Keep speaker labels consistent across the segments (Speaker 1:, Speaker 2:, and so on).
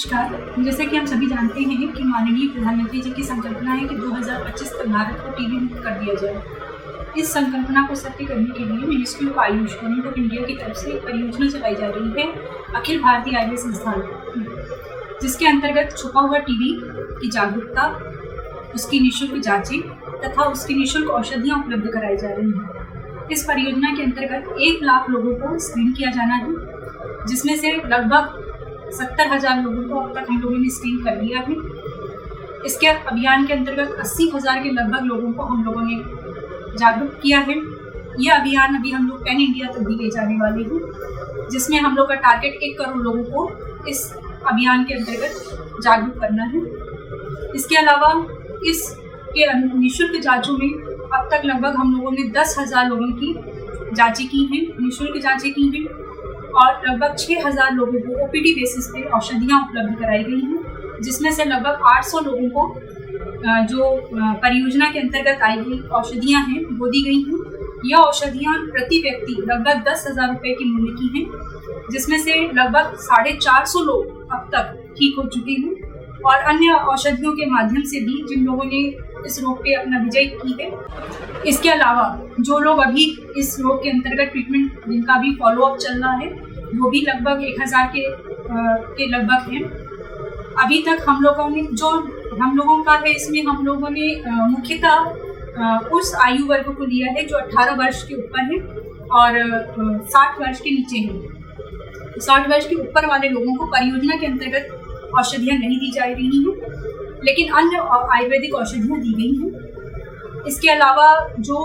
Speaker 1: नमस्कार। जैसे कि हम सभी जानते हैं कि माननीय प्रधानमंत्री जी की संकल्पना है कि 2025 तक भारत को टीबी मुक्त कर दिया जाए। इस संकल्पना को सत्य करने के लिए ministry of Ayush government of India की तरफ से एक परियोजना चलाई जा रही है अखिल भारतीय आयुर्वेद संस्थान, जिसके अंतर्गत छुपा हुआ टीबी की जागरूकता, उसकी निःशुल्क जांचें तथा उसकी निःशुल्क औषधियाँ उपलब्ध कराई जा रही हैं। इस परियोजना के अंतर्गत 1 लाख लोगों को स्क्रीन किया जाना है, जिसमें से लगभग 70,000 लोगों को अब तक हम लोगों ने स्क्रीन कर लिया है। इसके अभियान के अंतर्गत 80,000 के लगभग लोगों को हम लोगों ने जागरूक किया है। यह अभियान अभी हम लोग पैन इंडिया तक भी ले जाने वाले हैं, जिसमें हम लोग का टारगेट 1 करोड़ लोगों को इस अभियान के अंतर्गत जागरूक करना है। इसके अलावा इसके निःशुल्क जांचों में अब तक लगभग हम लोगों ने 10,000 लोगों की जांचें की हैं, निःशुल्क जांचें की हैं, और लगभग 6,000 लोगों को ओपीडी बेसिस पे औषधियाँ उपलब्ध कराई गई हैं, जिसमें से लगभग 800 लोगों को जो परियोजना के अंतर्गत आई गई औषधियाँ हैं वो दी गई हैं। यह औषधियाँ प्रति व्यक्ति लगभग 10,000 रुपये की मूल्य की हैं, जिसमें से लगभग 450 लोग अब तक ठीक हो चुके हैं, और अन्य औषधियों के माध्यम से भी जिन लोगों ने इस रोग पे अपना विजय की है। इसके अलावा जो लोग अभी इस रोग के अंतर्गत ट्रीटमेंट जिनका भी फॉलोअप चल रहा है वो भी लगभग 1,000 के लगभग हैं। अभी तक हम लोगों का है, इसमें हम लोगों ने मुख्यतः उस आयु वर्ग को लिया है जो 18 वर्ष के ऊपर है और 60 वर्ष के नीचे है। 60 वर्ष के ऊपर वाले लोगों को परियोजना के अंतर्गत औषधियाँ नहीं दी जा रही हैं, लेकिन अन्य आयुर्वेदिक औषधियाँ दी गई हैं। इसके अलावा जो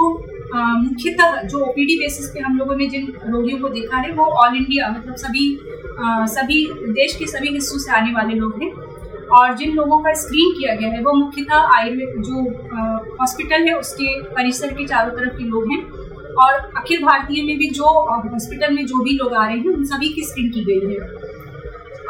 Speaker 1: मुख्यतः जो ओपीडी बेसिस पे हम लोगों ने जिन रोगियों को देखा है वो ऑल इंडिया मतलब सभी देश के सभी हिस्सों से आने वाले लोग हैं, और जिन लोगों का स्क्रीन किया गया है वो मुख्यतः आयुर्वेद जो हॉस्पिटल है उसके परिसर के चारों तरफ के लोग हैं, और अखिल भारतीय में भी जो हॉस्पिटल में जो भी लोग आ रहे हैं उन सभी की स्क्रीन की गई है।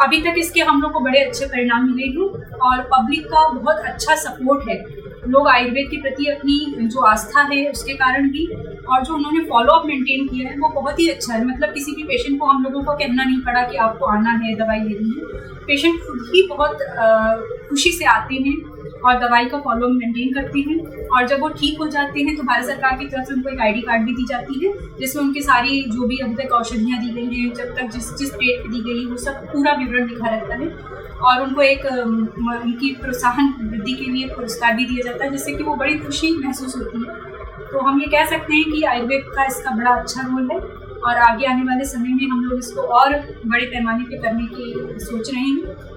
Speaker 1: अभी तक इसके हम लोग को बड़े अच्छे परिणाम मिले हैं और पब्लिक का बहुत अच्छा सपोर्ट है। लोग आयुर्वेद के प्रति अपनी जो आस्था है उसके कारण भी, और जो उन्होंने फॉलोअप मेंटेन किया है वो बहुत ही अच्छा है। मतलब किसी भी पेशेंट को हम लोगों को कहना नहीं पड़ा कि आपको आना है, दवाई लेनी है। पेशेंट खुद ही बहुत खुशी से आते हैं और दवाई का फॉलोअप मेंटेन करते हैं, और जब वो ठीक हो जाते हैं तो भारत सरकार की तरफ से उनको एक ID कार्ड भी दी जाती है, जिसमें उनकी सारी जो भी अभी तक औषधियाँ दी गई हैं, जब तक जिस डेट पर दी गई है वो सब पूरा विवरण लिखा रहता है, और उनको एक उनकी प्रोत्साहन वृद्धि के लिए पुरस्कार भी दिया जाता है, जिससे कि वो बड़ी खुशी महसूस होती है। तो हम ये कह सकते हैं कि आयुर्वेद का इसका बड़ा अच्छा रोल है, और आगे आने वाले समय में हम लोग इसको और बड़े पैमाने पे करने की सोच रहे हैं।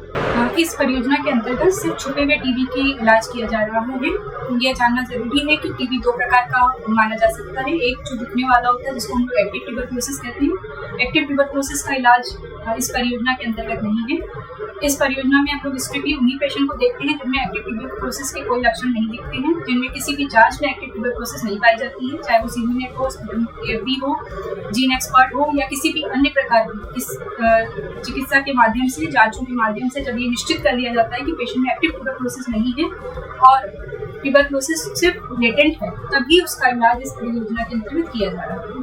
Speaker 1: इस परियोजना के अंतर्गत सिर्फ छुपे हुए टीबी की इलाज किया जा रहा है। यह जानना जरूरी है कि टीबी 2 प्रकार का माना जा सकता है। एक जो दिखने वाला होता है जिसको हम लोग एक्टिव ट्यूबरक्लोसिस कहते हैं। एक्टिव ट्यूबरक्लोसिस का इलाज इस परियोजना के अंतर्गत नहीं है। इस परियोजना में हम लोग स्ट्रिक्टली उन्हीं पेशेंट को देखते हैं जिनमें एक्टिव ट्यूबरक्लोसिस के कोई लक्षण नहीं दिखते हैं, जिनमें किसी भी जांच में एक्टिव ट्यूबरक्लोसिस नहीं पाई जाती है, चाहे वो सीनीनेट हो, AFB हो, जीन एक्सपर्ट हो, या किसी भी अन्य प्रकार की चिकित्सा के माध्यम से, जांचों के माध्यम से जब ये निश्चित कर लिया जाता है कि पेशेंट में एक्टिव ट्यूबरक्लोसिस नहीं है और ट्यूबरक्लोसिस सिर्फ लेटेंट है, तभी उसका इलाज इस परियोजना के अंतर्गत किया जा रहा है।